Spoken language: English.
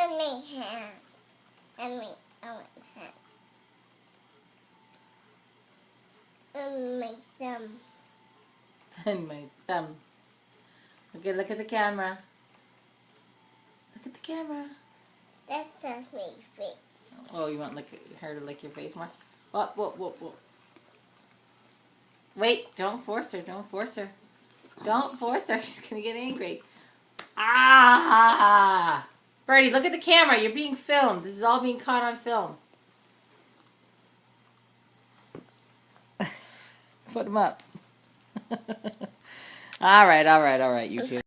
on my hands. On my hands. On my thumb. And my thumb. Okay, look at the camera. Look at the camera. That's on my face. Oh, you want her to lick your face more? Whoa. Wait, don't force her. Don't force her. Don't force her. She's going to get angry. Ah! Birdie, look at the camera. You're being filmed. This is all being caught on film. Put them up. All right, you two.